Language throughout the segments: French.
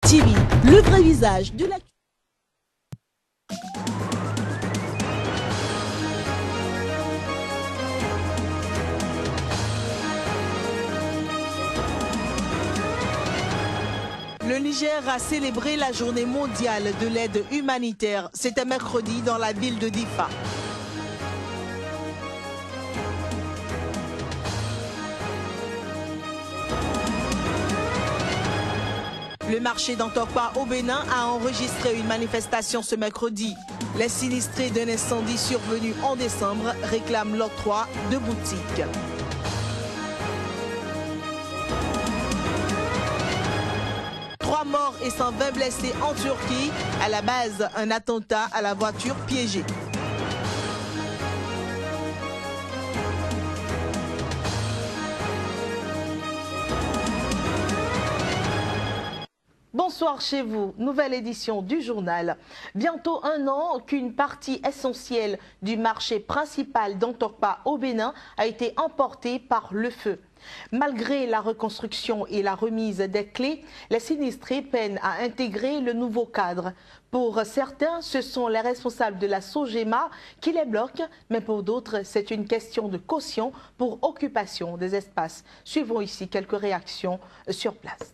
TV, le vrai visage de la... Le Niger a célébré la journée mondiale de l'aide humanitaire. C'était mercredi dans la ville de Difa. Le marché d'Antokpa au Bénin a enregistré une manifestation ce mercredi. Les sinistrés d'un incendie survenu en décembre réclament l'octroi de boutiques. Trois morts et 120 blessés en Turquie. À la base, un attentat à la voiture piégée. Bonsoir chez vous, nouvelle édition du journal. Bientôt un an qu'une partie essentielle du marché principal d'Antokpa au Bénin a été emportée par le feu. Malgré la reconstruction et la remise des clés, les sinistrés peinent à intégrer le nouveau cadre. Pour certains, ce sont les responsables de la SOGEMA qui les bloquent, mais pour d'autres, c'est une question de caution pour occupation des espaces. Suivons ici quelques réactions sur place.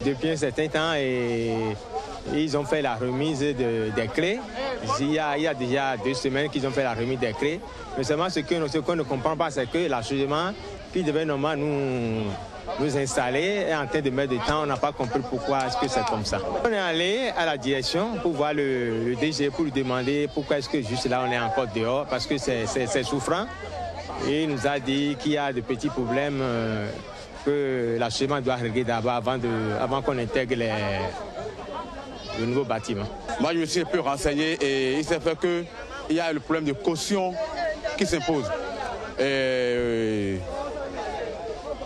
Depuis un certain temps, ils ont fait la remise des clés. Il y a déjà 2 semaines qu'ils ont fait la remise des clés. Mais seulement ce qu'on ne comprend pas, c'est que la SOGEMA, qui devait normalement nous installer, est en train de mettre du temps. On n'a pas compris pourquoi est-ce que c'est comme ça. On est allé à la direction pour voir le DG, pour lui demander pourquoi est-ce que juste là on est encore dehors, parce que c'est souffrant. Et il nous a dit qu'il y a de petits problèmes que la SOGEMA doit régler d'abord avant qu'on intègre le nouveau bâtiment. Moi, je me suis un peu renseigné et il s'est fait qu'il y a le problème de caution qui s'impose.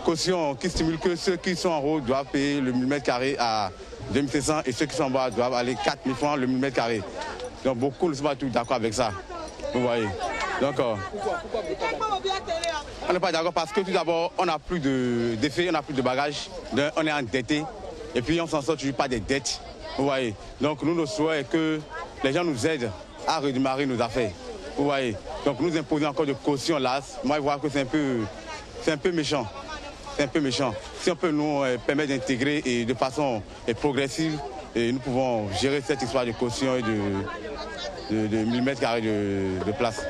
Caution qui stimule que ceux qui sont en haut doivent payer le millimètre carré à 2500 et ceux qui sont en bas doivent aller 4000 francs le millimètre carré. Donc beaucoup ne sont pas tous d'accord avec ça. Vous voyez. Donc, pourquoi on n'est pas d'accord parce que tout d'abord, on n'a plus d'effet, on n'a plus de bagages, on est endetté et puis on s'en sort toujours pas des dettes. Vous voyez. Donc nous, notre souhait est que les gens nous aident à redémarrer nos affaires. Vous voyez. Donc nous imposer encore de caution là, moi je vois que c'est un peu méchant. C'est un peu méchant. Si on peut nous permettre d'intégrer et de façon progressive, et nous pouvons gérer cette histoire de caution et de millimètres carrés de place.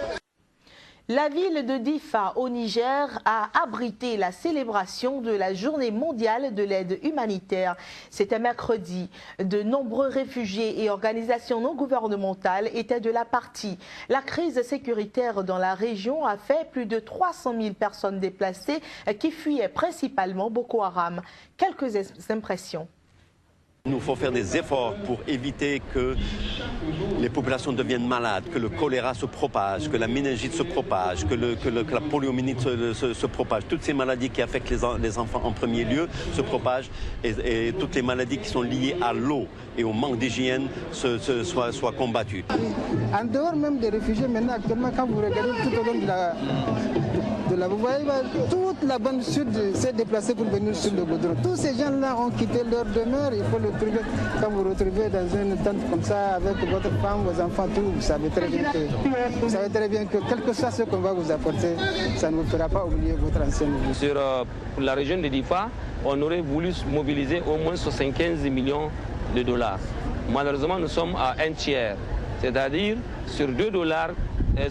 La ville de Difa au Niger a abrité la célébration de la journée mondiale de l'aide humanitaire. C'était mercredi. De nombreux réfugiés et organisations non gouvernementales étaient de la partie. La crise sécuritaire dans la région a fait plus de 300 000 personnes déplacées qui fuyaient principalement Boko Haram. Quelques impressions. Il nous faut faire des efforts pour éviter que les populations deviennent malades, que le choléra se propage, que la méningite se propage, que la poliomyélite se propage. Toutes ces maladies qui affectent les enfants en premier lieu se propagent et toutes les maladies qui sont liées à l'eau et au manque d'hygiène soient combattues. En dehors même des réfugiés, maintenant actuellement quand vous regardez tout au long vous voyez, toute la bande sud s'est déplacée pour venir sur le goudron. Tous ces gens-là ont quitté leur demeure. Il faut le trouver. Quand vous retrouvez dans une tente comme ça avec votre femme, vos enfants, tout, vous savez très bien que quel que soit ce qu'on va vous apporter, ça ne vous fera pas oublier votre ancienne vie. Sur la région de Difa, on aurait voulu mobiliser au moins 75 millions de dollars. Malheureusement, nous sommes à un tiers. C'est-à-dire, sur 2 dollars,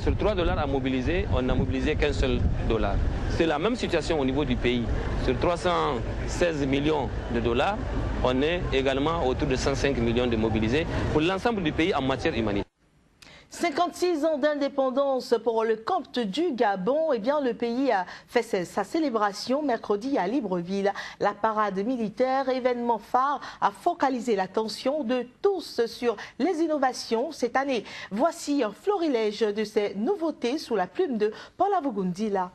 sur 3 dollars à mobiliser, on n'a mobilisé qu'un seul dollar. C'est la même situation au niveau du pays. Sur 316 millions de dollars, on est également autour de 105 millions de mobilisés pour l'ensemble du pays en matière humanitaire. 56 ans d'indépendance pour le Comte du Gabon. Eh bien, le pays a fait sa célébration mercredi à Libreville. La parade militaire, événement phare, a focalisé l'attention de tous sur les innovations cette année. Voici un florilège de ces nouveautés sous la plume de Paul Avogundila.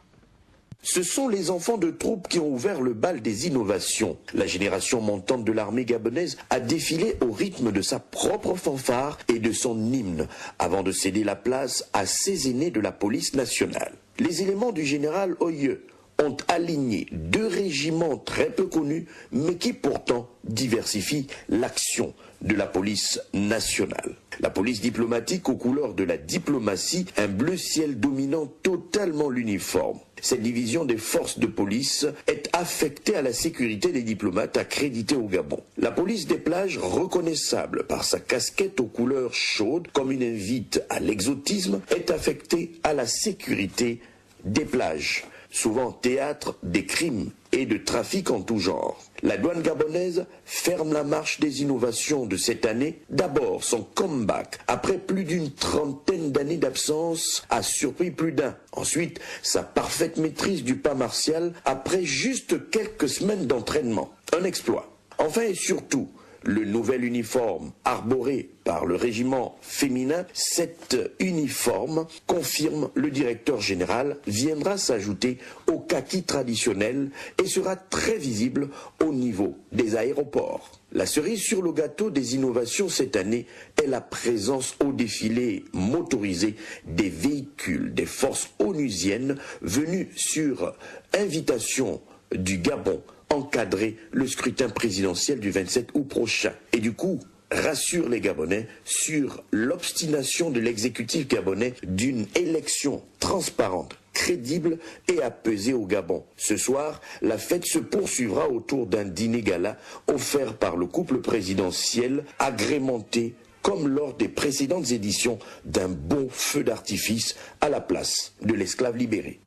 Ce sont les enfants de troupes qui ont ouvert le bal des innovations. La génération montante de l'armée gabonaise a défilé au rythme de sa propre fanfare et de son hymne, avant de céder la place à ses aînés de la police nationale. Les éléments du général Oye ont aligné 2 régiments très peu connus, mais qui pourtant diversifient l'action de la police nationale. La police diplomatique aux couleurs de la diplomatie, un bleu ciel dominant totalement l'uniforme. Cette division des forces de police est affectée à la sécurité des diplomates accrédités au Gabon. La police des plages, reconnaissable par sa casquette aux couleurs chaudes comme une invite à l'exotisme, est affectée à la sécurité des plages, souvent théâtre des crimes et de trafic en tout genre. La douane gabonaise ferme la marche des innovations de cette année. D'abord, son comeback, après plus d'une trentaine d'années d'absence, a surpris plus d'un. Ensuite, sa parfaite maîtrise du pas martial, après juste quelques semaines d'entraînement. Un exploit. Enfin et surtout, le nouvel uniforme arboré par le régiment féminin, cet uniforme, confirme le directeur général, viendra s'ajouter au kaki traditionnel et sera très visible au niveau des aéroports. La cerise sur le gâteau des innovations cette année est la présence au défilé motorisé des véhicules des forces onusiennes venus sur invitation du Gabon encadrer le scrutin présidentiel du 27 août prochain. Et du coup, rassure les Gabonais sur l'obstination de l'exécutif gabonais d'une élection transparente, crédible et apaisée au Gabon. Ce soir, la fête se poursuivra autour d'un dîner gala offert par le couple présidentiel, agrémenté comme lors des précédentes éditions d'un beau feu d'artifice à la place de l'esclave libéré.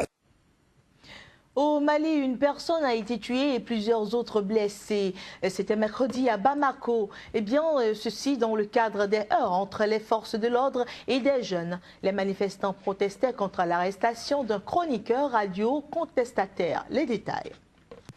Au Mali, une personne a été tuée et plusieurs autres blessés. C'était mercredi à Bamako. Ceci dans le cadre des heurts entre les forces de l'ordre et des jeunes. Les manifestants protestaient contre l'arrestation d'un chroniqueur radio contestataire. Les détails.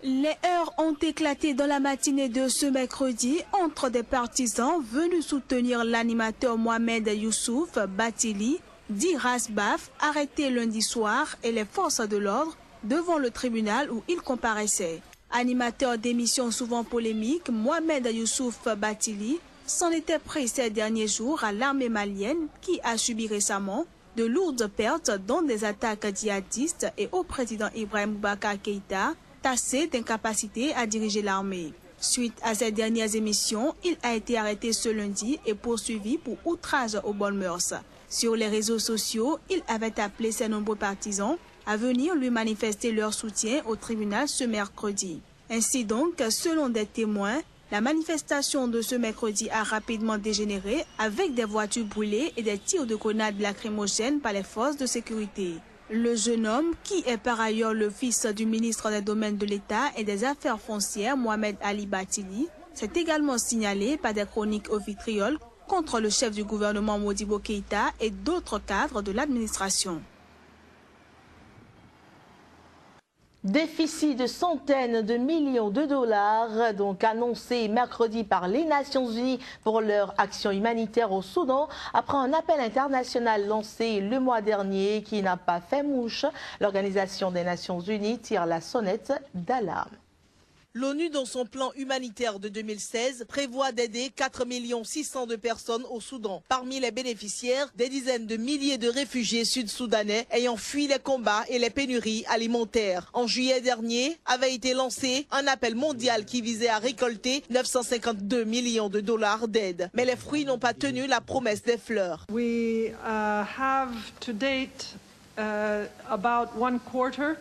Les heurts ont éclaté dans la matinée de ce mercredi entre des partisans venus soutenir l'animateur Mohamed Youssouf Batili, dit Rasbaf, arrêté lundi soir, et les forces de l'ordre devant le tribunal où il comparaissait. Animateur d'émissions souvent polémiques, Mohamed Youssouf Batili s'en était pris ces derniers jours à l'armée malienne qui a subi récemment de lourdes pertes dont des attaques djihadistes et au président Ibrahim Boubacar Keïta, tassé d'incapacité à diriger l'armée. Suite à ces dernières émissions, il a été arrêté ce lundi et poursuivi pour outrage aux bonnes mœurs. Sur les réseaux sociaux, il avait appelé ses nombreux partisans à venir lui manifester leur soutien au tribunal ce mercredi. Ainsi donc, selon des témoins, la manifestation de ce mercredi a rapidement dégénéré avec des voitures brûlées et des tirs de grenades lacrymogènes par les forces de sécurité. Le jeune homme, qui est par ailleurs le fils du ministre des Domaines de l'État et des Affaires foncières, Mohamed Ali Batili, s'est également signalé par des chroniques au vitriol contre le chef du gouvernement Modibo Keïta et d'autres cadres de l'administration. Déficit de centaines de millions de dollars, donc annoncé mercredi par les Nations Unies pour leur action humanitaire au Soudan, après un appel international lancé le mois dernier qui n'a pas fait mouche. L'Organisation des Nations Unies tire la sonnette d'alarme. L'ONU, dans son plan humanitaire de 2016, prévoit d'aider 4 600 000 de personnes au Soudan. Parmi les bénéficiaires, des dizaines de milliers de réfugiés sud-soudanais ayant fui les combats et les pénuries alimentaires. En juillet dernier, avait été lancé un appel mondial qui visait à récolter 952 millions de dollars d'aide. Mais les fruits n'ont pas tenu la promesse des fleurs. We have to date about 1/4.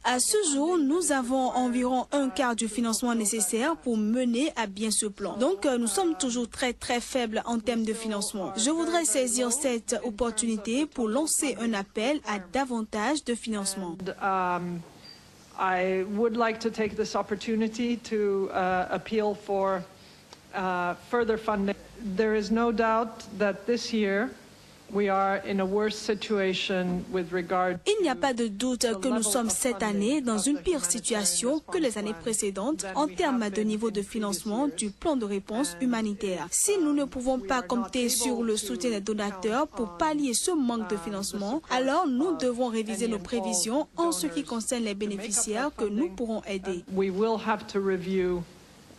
À ce jour, nous avons environ un quart du financement nécessaire pour mener à bien ce plan. Donc, nous sommes toujours très faibles en termes de financement. Je voudrais saisir cette opportunité pour lancer un appel à davantage de financement. I would like to take this opportunity to appeal for further funding. There is no doubt that this year we are in a worse situation with regard. Il n'y a pas de doute que nous sommes cette année dans une pire situation que les années précédentes en termes de niveau de financement du plan de réponse humanitaire. Si nous ne pouvons pas compter sur le soutien des donateurs pour pallier ce manque de financement, alors nous devons réviser nos prévisions en ce qui concerne les bénéficiaires que nous pourrons aider. We will have to review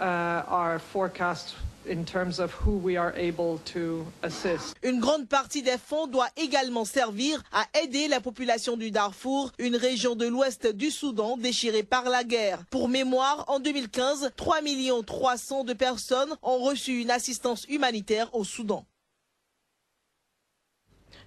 our forecast in terms of who we are able to assist. Une grande partie des fonds doit également servir à aider la population du Darfour, une région de l'ouest du Soudan déchirée par la guerre. Pour mémoire, en 2015, 3 300 000 de personnes ont reçu une assistance humanitaire au Soudan.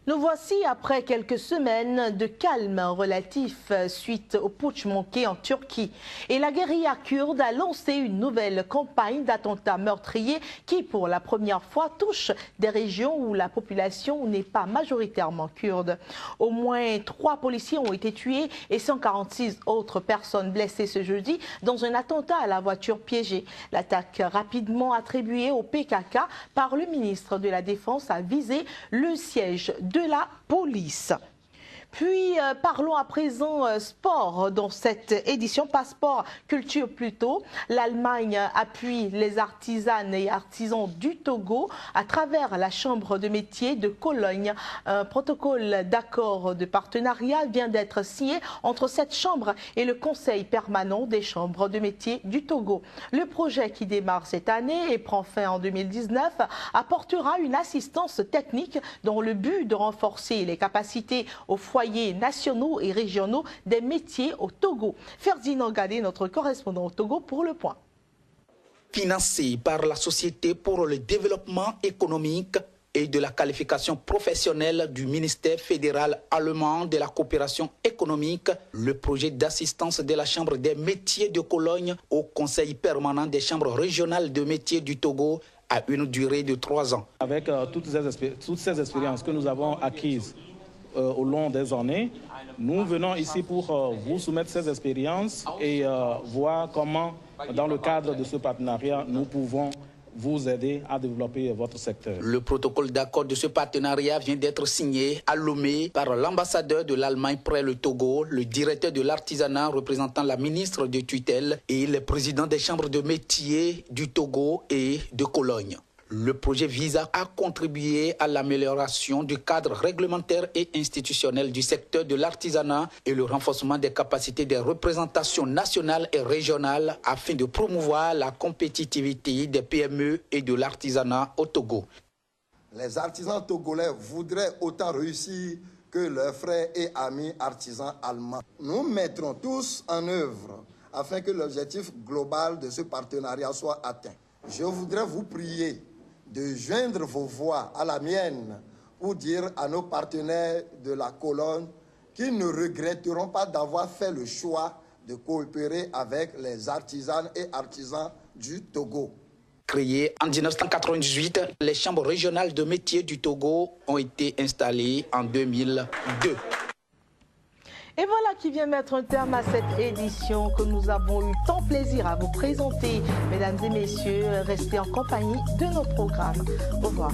Nous voici après quelques semaines de calme relatif suite au putsch manqué en Turquie. Et la guérilla kurde a lancé une nouvelle campagne d'attentats meurtriers qui, pour la première fois, touche des régions où la population n'est pas majoritairement kurde. Au moins 3 policiers ont été tués et 146 autres personnes blessées ce jeudi dans un attentat à la voiture piégée. L'attaque rapidement attribuée au PKK par le ministre de la Défense a visé le siège de la police. Puis parlons à présent sport dans cette édition, passeport culture plutôt. L'Allemagne appuie les artisanes et artisans du Togo à travers la chambre de métier de Cologne. Un protocole d'accord de partenariat vient d'être signé entre cette chambre et le Conseil permanent des chambres de métier du Togo. Le projet qui démarre cette année et prend fin en 2019 apportera une assistance technique dans le but de renforcer les capacités au foyers nationaux et régionaux des métiers au Togo. Ferdinand Gadé, notre correspondant au Togo, pour le point. Financé par la Société pour le développement économique et de la qualification professionnelle du ministère fédéral allemand de la coopération économique, le projet d'assistance de la Chambre des métiers de Cologne au Conseil permanent des chambres régionales de métiers du Togo a une durée de 3 ans. Avec toutes ces expériences que nous avons acquises au long des années, nous venons ici pour vous soumettre ces expériences et voir comment, dans le cadre de ce partenariat, nous pouvons vous aider à développer votre secteur. Le protocole d'accord de ce partenariat vient d'être signé à Lomé par l'ambassadeur de l'Allemagne près le Togo, le directeur de l'artisanat représentant la ministre de tutelle et le président des chambres de métiers du Togo et de Cologne. Le projet vise à contribuer à l'amélioration du cadre réglementaire et institutionnel du secteur de l'artisanat et le renforcement des capacités des représentations nationales et régionales afin de promouvoir la compétitivité des PME et de l'artisanat au Togo. Les artisans togolais voudraient autant réussir que leurs frères et amis artisans allemands. Nous mettrons tous en œuvre afin que l'objectif global de ce partenariat soit atteint. Je voudrais vous prier de joindre vos voix à la mienne pour dire à nos partenaires de la Cologne qu'ils ne regretteront pas d'avoir fait le choix de coopérer avec les artisanes et artisans du Togo. Créées en 1998, les chambres régionales de métiers du Togo ont été installées en 2002. Et voilà qui vient mettre un terme à cette édition que nous avons eu tant plaisir à vous présenter. Mesdames et messieurs, restez en compagnie de nos programmes. Au revoir.